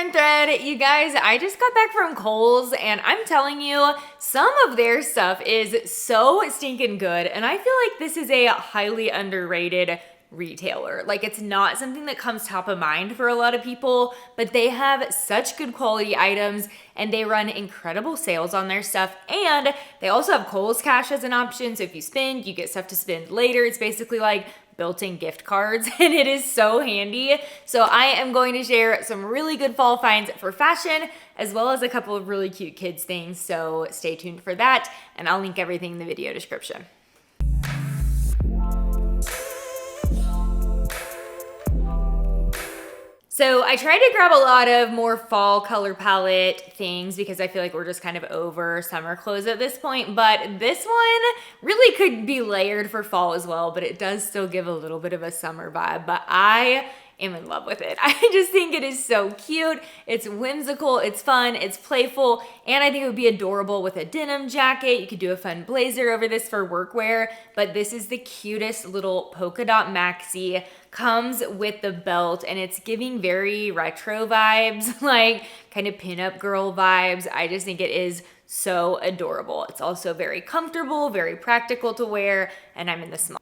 Return thread. You guys, I just got back from Kohl's and I'm telling you, some of their stuff is so stinking good. And I feel like this is a highly underrated retailer. Like, it's not something that comes top of mind for a lot of people, but they have such good quality items and they run incredible sales on their stuff. And they also have Kohl's Cash as an option. So if you spend, you get stuff to spend later. It's basically like built-in gift cards and it is so handy. So I am going to share some really good fall finds for fashion as well as a couple of really cute kids things. So stay tuned for that and I'll link everything in the video description. So I tried to grab a lot of more fall color palette things because I feel like we're just kind of over summer clothes at this point, but this one really could be layered for fall as well, but it does still give a little bit of a summer vibe, but I am in love with it. I just think it is so cute. It's whimsical, it's fun, it's playful, and I think it would be adorable with a denim jacket. You could do a fun blazer over this for workwear, but this is the cutest little polka dot maxi. Comes with the belt and it's giving very retro vibes, like kind of pinup girl vibes. I just think it is so adorable. It's also very comfortable, very practical to wear, and I'm in the small.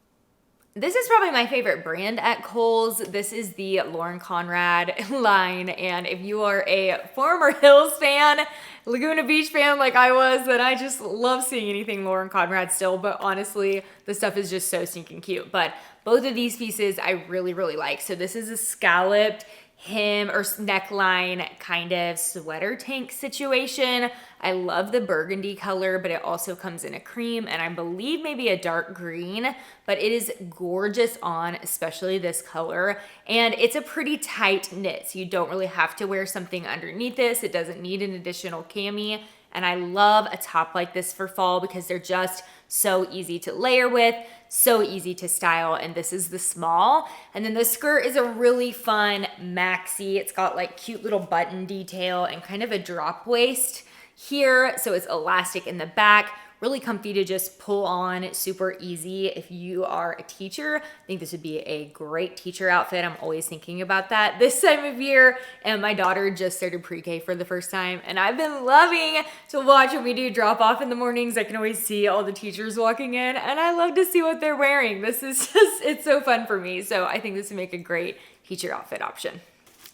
This is probably my favorite brand at Kohl's. This is the Lauren Conrad line, and if you are a former Hills fan, Laguna Beach fan like I was, then I just love seeing anything Lauren Conrad still, but honestly, the stuff is just so stinking cute. But both of these pieces I really, really like. So this is a scalloped hem or neckline kind of sweater tank situation. I love the burgundy color, but it also comes in a cream and I believe maybe a dark green, but it is gorgeous on, especially this color. And it's a pretty tight knit, so you don't really have to wear something underneath this. It doesn't need an additional cami. And I love a top like this for fall because they're just so easy to layer with, so easy to style, and this is the small. And then the skirt is a really fun maxi. It's got like cute little button detail and kind of a drop waist here, so it's elastic in the back. Really comfy to just pull on, super easy. If you are a teacher, I think this would be a great teacher outfit. I'm always thinking about that this time of year. And my daughter just started pre-K for the first time. And I've been loving to watch when we do drop off in the mornings. I can always see all the teachers walking in and I love to see what they're wearing. This is just, it's so fun for me. So I think this would make a great teacher outfit option.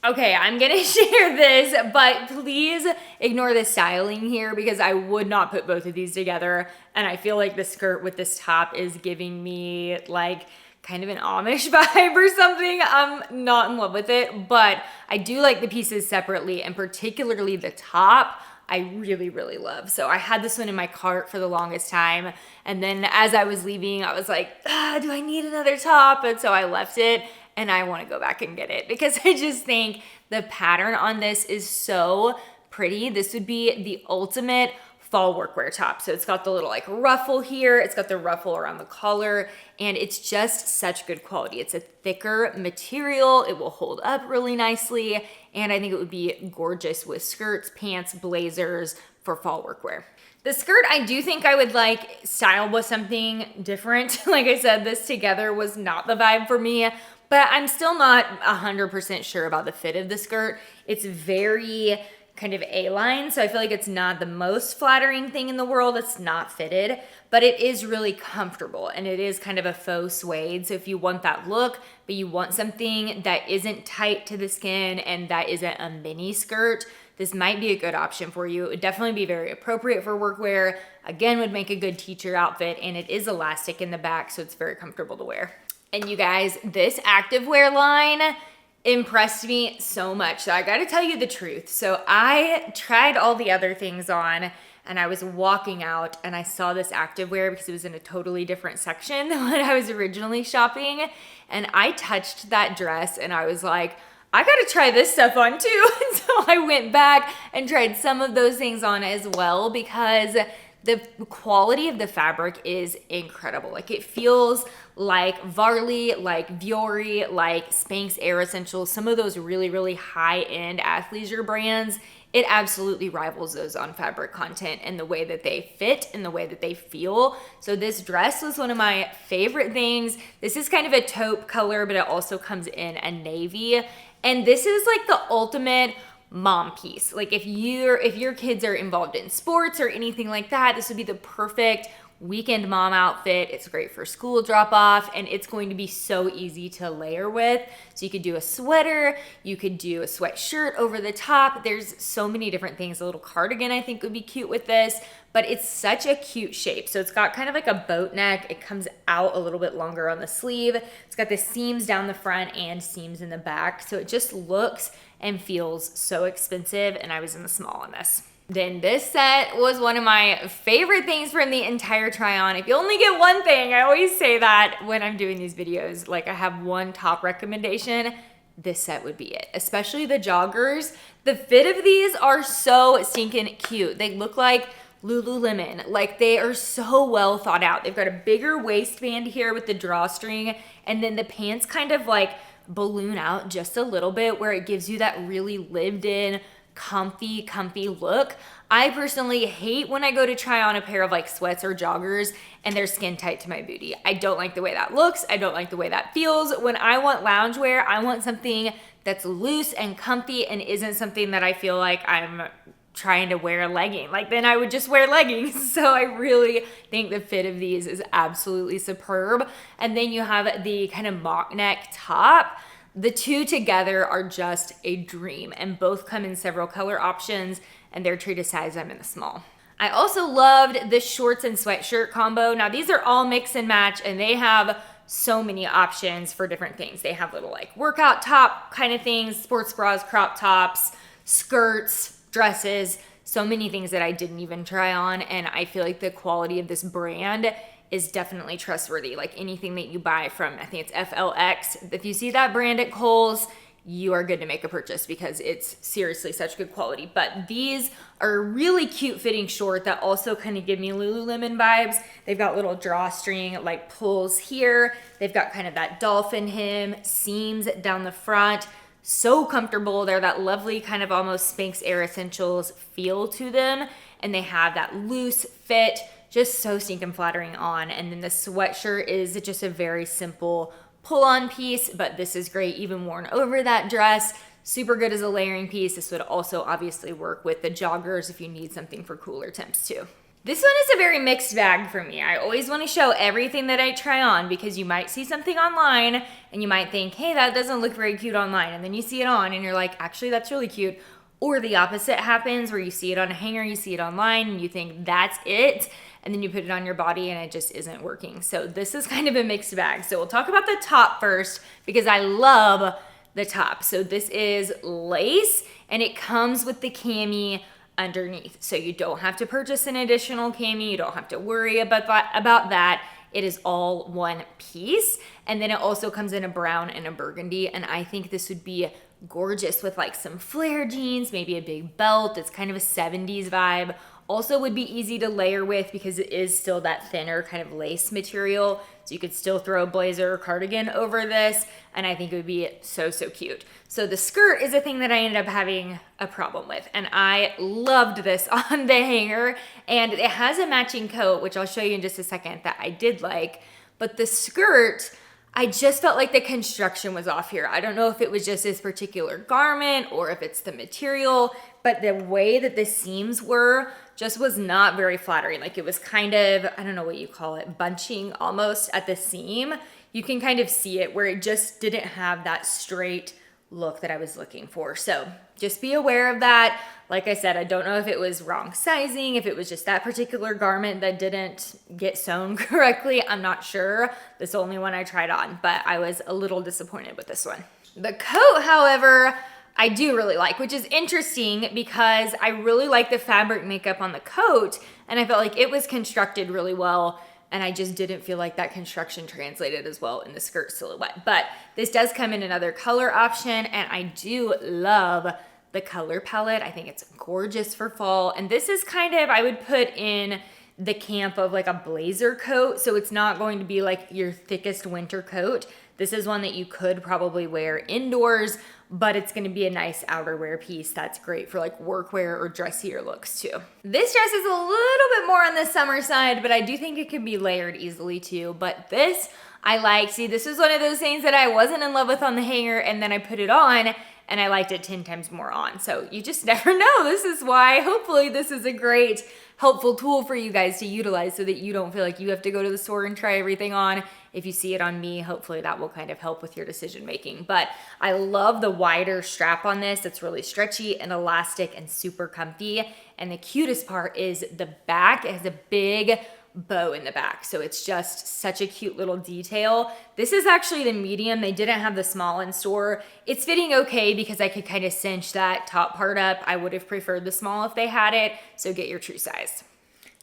Okay, I'm gonna share this, but please ignore the styling here because I would not put both of these together. And I feel like the skirt with this top is giving me like kind of an Amish vibe or something. I'm not in love with it, but I do like the pieces separately and particularly the top. I really, really love. So I had this one in my cart for the longest time. And then as I was leaving, I was like, do I need another top? And so I left it. And I want to go back and get it because I just think the pattern on this is so pretty. This would be the ultimate fall workwear top. So it's got the little like ruffle here. It's got the ruffle around the collar and it's just such good quality. It's a thicker material. It will hold up really nicely. And I think it would be gorgeous with skirts, pants, blazers for fall workwear. The skirt, I do think I would like style with something different. Like I said, this together was not the vibe for me. But I'm still not 100% sure about the fit of the skirt. It's very kind of A-line, so I feel like it's not the most flattering thing in the world. It's not fitted, but it is really comfortable and it is kind of a faux suede. So if you want that look, but you want something that isn't tight to the skin and that isn't a mini skirt, this might be a good option for you. It would definitely be very appropriate for workwear. Again, would make a good teacher outfit and it is elastic in the back, so it's very comfortable to wear. And you guys, this activewear line impressed me so much. So I gotta tell you the truth. So I tried all the other things on and I was walking out and I saw this activewear because it was in a totally different section than when I was originally shopping. And I touched that dress and I was like, I gotta try this stuff on too. And so I went back and tried some of those things on as well because the quality of the fabric is incredible. Like it feels like Varley, like Vuori, like Spanx Air Essentials, some of those really, really high-end athleisure brands. It absolutely rivals those on fabric content and the way that they fit and the way that they feel. So this dress was one of my favorite things. This is kind of a taupe color, but it also comes in a navy. And this is like the ultimate mom piece. Like if your kids are involved in sports or anything like that, this would be the perfect weekend mom outfit. It's great for school drop off, and it's going to be so easy to layer with. So you could do a sweater, you could do a sweatshirt over the top. There's so many different things. A little cardigan I think would be cute with this, but it's such a cute shape. So it's got kind of like a boat neck. It comes out a little bit longer on the sleeve. It's got the seams down the front and seams in the back. So it just looks and feels so expensive, and I was in the small on this. Then this set was one of my favorite things from the entire try on. If you only get one thing, I always say that when I'm doing these videos, like I have one top recommendation, this set would be it, especially the joggers. The fit of these are so stinking cute. They look like Lululemon. Like they are so well thought out. They've got a bigger waistband here with the drawstring, and then the pants kind of like balloon out just a little bit where it gives you that really lived in, comfy look. I personally hate when I go to try on a pair of like sweats or joggers and they're skin tight to my booty. I don't like the way that looks. I don't like the way that feels. When I want loungewear, I want something that's loose and comfy and isn't something that I feel like I'm trying to wear a legging. Like then I would just wear leggings. So I really think the fit of these is absolutely superb. And then you have the kind of mock neck top. The two together are just a dream, and both come in several color options, and they're true to size. I'm in the small. I also loved the shorts and sweatshirt combo. Now these are all mix and match, and they have so many options for different things. They have little like workout top kind of things, sports bras, crop tops, skirts, dresses, so many things that I didn't even try on. And I feel like the quality of this brand is definitely trustworthy. Like anything that you buy from, I think it's FLX, if you see that brand at Kohl's, you are good to make a purchase because it's seriously such good quality. But these are a really cute fitting short that also kind of give me Lululemon vibes. They've got little drawstring like pulls here. They've got kind of that dolphin hem, seams down the front. So comfortable. They're that lovely kind of almost Spanx Air Essentials feel to them. And they have that loose fit, just so stinking flattering on. And then the sweatshirt is just a very simple pull-on piece, but this is great even worn over that dress. Super good as a layering piece. This would also obviously work with the joggers if you need something for cooler temps too. This one is a very mixed bag for me. I always want to show everything that I try on because you might see something online and you might think, hey, that doesn't look very cute online. And then you see it on and you're like, actually, that's really cute. Or the opposite happens where you see it on a hanger, you see it online and you think that's it. And then you put it on your body and it just isn't working. So this is kind of a mixed bag. So we'll talk about the top first because I love the top. So this is lace and it comes with the cami underneath. So you don't have to purchase an additional cami. You don't have to worry about that. It is all one piece. And then it also comes in a brown and a burgundy. And I think this would be gorgeous with like some flare jeans, maybe a big belt. It's kind of a 70s vibe. Also would be easy to layer with because it is still that thinner kind of lace material. So you could still throw a blazer or cardigan over this. And I think it would be so, so cute. So the skirt is a thing that I ended up having a problem with. And I loved this on the hanger. And it has a matching coat, which I'll show you in just a second, that I did like. But the skirt, I just felt like the construction was off here. I don't know if it was just this particular garment or if it's the material, but the way that the seams were just was not very flattering. Like it was kind of, I don't know what you call it, bunching almost at the seam. You can kind of see it where it just didn't have that straight look that I was looking for. So just be aware of that. Like I said, I don't know if it was wrong sizing, if it was just that particular garment that didn't get sewn correctly. I'm not sure. This is the only one I tried on, but I was a little disappointed with this one. The coat, however, I do really like, which is interesting because I really like the fabric makeup on the coat and I felt like it was constructed really well and I just didn't feel like that construction translated as well in the skirt silhouette. But this does come in another color option and I do love the color palette. I think it's gorgeous for fall. And this is kind of, I would put in the camp of like a blazer coat. So it's not going to be like your thickest winter coat. This is one that you could probably wear indoors, but it's gonna be a nice outerwear piece that's great for like workwear or dressier looks too. This dress is a little bit more on the summer side, but I do think it can be layered easily too. But this I like. See, this was one of those things that I wasn't in love with on the hanger and then I put it on and I liked it 10 times more on. So you just never know. This is why hopefully this is a great helpful tool for you guys to utilize so that you don't feel like you have to go to the store and try everything on. If you see it on me, hopefully that will kind of help with your decision making. But I love the wider strap on this. It's really stretchy and elastic and super comfy. And the cutest part is the back. It has a big bow in the back, so it's just such a cute little detail. This is actually the medium. They didn't have the small in store. It's fitting okay because I could kind of cinch that top part up. I would have preferred the small if they had it, so get your true size.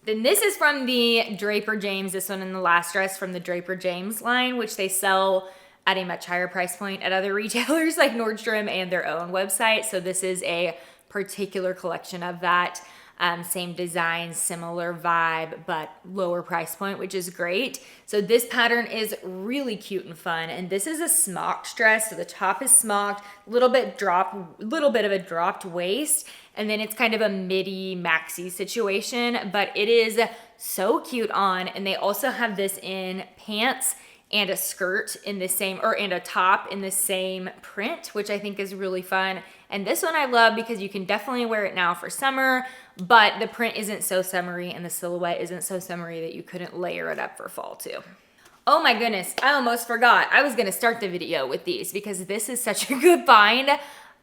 Then this is from the Draper James, this one in the last dress from the Draper James line, which they sell at a much higher price point at other retailers like Nordstrom and their own website. So this is a particular collection of that. Same design, similar vibe, but lower price point, which is great. So this pattern is really cute and fun. And this is a smocked dress. So the top is smocked, little bit of a dropped waist. And then it's kind of a midi maxi situation, but it is so cute on. And they also have this in pants and a skirt in the same, and a top in the same print, which I think is really fun. And this one I love because you can definitely wear it now for summer, but the print isn't so summery and the silhouette isn't so summery that you couldn't layer it up for fall too. Oh my goodness, I almost forgot. I was gonna start the video with these because this is such a good find.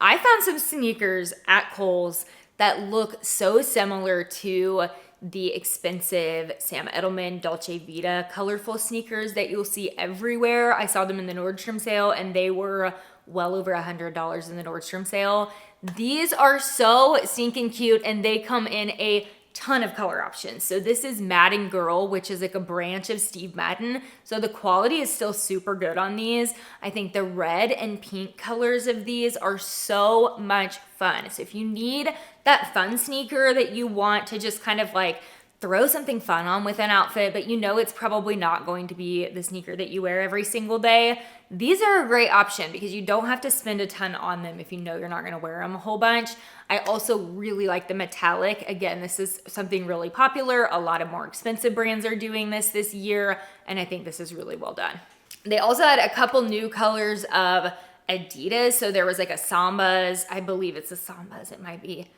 I found some sneakers at Kohl's that look so similar to the expensive Sam Edelman Dolce Vita colorful sneakers that you'll see everywhere. I saw them in the Nordstrom sale and they were well over $100 in the Nordstrom sale. These are so stinking cute and they come in a ton of color options. So this is Madden Girl, which is like a branch of Steve Madden. So the quality is still super good on these. I think the red and pink colors of these are so much fun. So if you need that fun sneaker that you want to just kind of like throw something fun on with an outfit, but you know it's probably not going to be the sneaker that you wear every single day, these are a great option because you don't have to spend a ton on them if you know you're not gonna wear them a whole bunch. I also really like the metallic. Again, this is something really popular. A lot of more expensive brands are doing this year, and I think this is really well done. They also had a couple new colors of Adidas. So there was like a Sambas, I believe it's a Sambas, it might be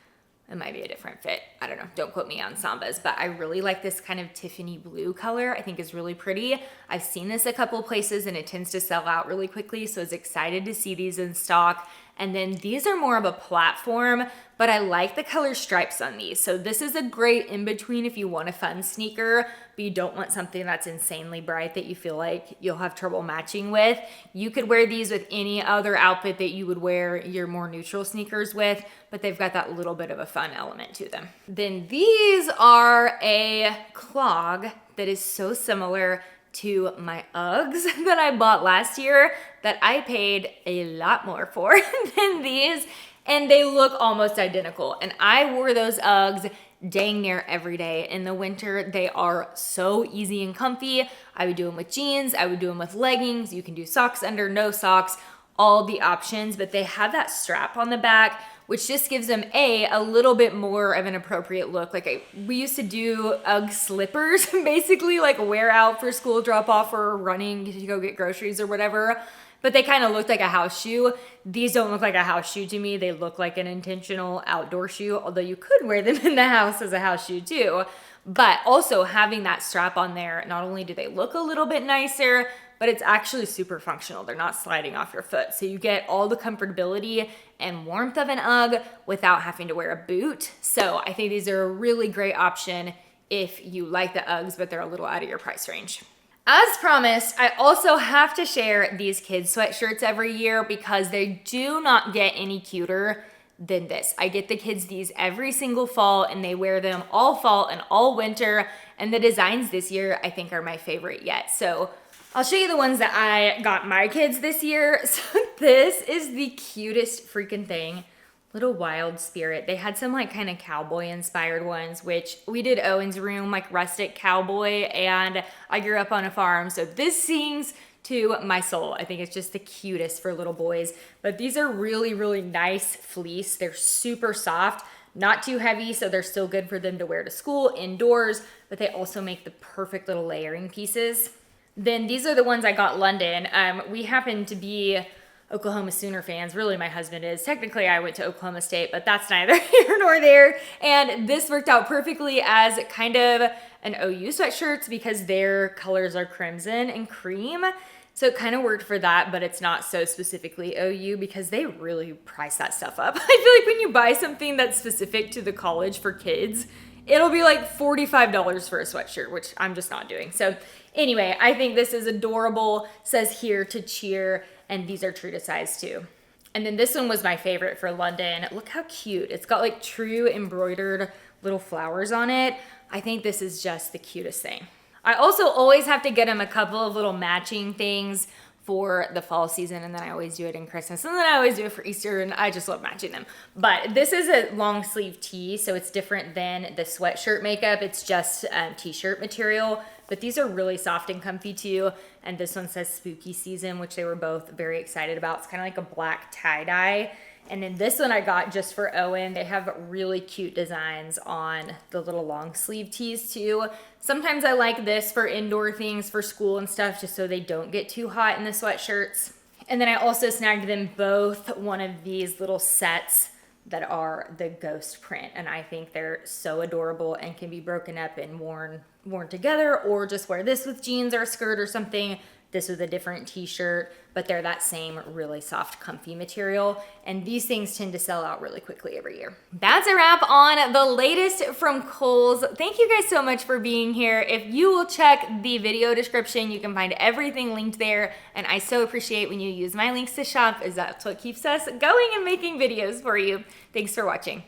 a different fit. I don't know, don't quote me on Sambas, but I really like this kind of Tiffany blue color. I think is really pretty. I've seen this a couple places and it tends to sell out really quickly. So I was excited to see these in stock. And then these are more of a platform, but I like the color stripes on these. So this is a great in-between if you want a fun sneaker, but you don't want something that's insanely bright that you feel like you'll have trouble matching with. You could wear these with any other outfit that you would wear your more neutral sneakers with, but they've got that little bit of a fun element to them. Then these are a clog that is so similar to my Uggs that I bought last year that I paid a lot more for than these, and they look almost identical. And I wore those Uggs dang near every day in the winter. They are so easy and comfy. I would do them with jeans, I would do them with leggings. You can do socks under, no socks, all the options, but they have that strap on the back, which just gives them a little bit more of an appropriate look. Like we used to do Ugg slippers, basically like wear out for school drop off or running to go get groceries or whatever, but they kind of looked like a house shoe. These don't look like a house shoe to me. They look like an intentional outdoor shoe, although you could wear them in the house as a house shoe too. But also having that strap on there, not only do they look a little bit nicer, but it's actually super functional. They're not sliding off your foot. So you get all the comfortability and warmth of an Ugg without having to wear a boot. So I think these are a really great option if you like the Uggs, but they're a little out of your price range. As promised, I also have to share these kids' sweatshirts every year because they do not get any cuter than this. I get the kids these every single fall and they wear them all fall and all winter. And the designs this year I think are my favorite yet. So I'll show you the ones that I got my kids this year. So this is the cutest freaking thing. Little wild spirit. They had some like kind of cowboy inspired ones, which we did Owen's room, like rustic cowboy, and I grew up on a farm. So this sings to my soul. I think it's just the cutest for little boys. But these are really, really nice fleece. They're super soft, not too heavy, so they're still good for them to wear to school, indoors, but they also make the perfect little layering pieces. Then these are the ones I got London. We happened to be Oklahoma Sooner fans. Really, my husband is. Technically, I went to Oklahoma State, but that's neither here nor there. And this worked out perfectly as kind of an OU sweatshirt because their colors are crimson and cream. So it kind of worked for that, but it's not so specifically OU because they really price that stuff up. I feel like when you buy something that's specific to the college for kids, it'll be like $45 for a sweatshirt, which I'm just not doing. So anyway, I think this is adorable. Says here to cheer, and these are true to size too. And then this one was my favorite for London. Look how cute. It's got like true embroidered little flowers on it. I think this is just the cutest thing. I also always have to get him a couple of little matching things for the fall season, and then I always do it in Christmas, and then I always do it for Easter, and I just love matching them. But this is a long sleeve tee, so it's different than the sweatshirt makeup. It's just t-shirt material, but these are really soft and comfy too. And this one says spooky season, which they were both very excited about. It's kind of like a black tie-dye. And then this one I got just for Owen. They have really cute designs on the little long sleeve tees too. Sometimes I like this for indoor things for school and stuff, just so they don't get too hot in the sweatshirts. And then I also snagged them both one of these little sets that are the ghost print. And I think they're so adorable and can be broken up and worn together, or just wear this with jeans or a skirt or something. This was a different t-shirt, but they're that same really soft, comfy material. And these things tend to sell out really quickly every year. That's a wrap on the latest from Kohl's. Thank you guys so much for being here. If you will check the video description, you can find everything linked there. And I so appreciate when you use my links to shop, as that's what keeps us going and making videos for you. Thanks for watching.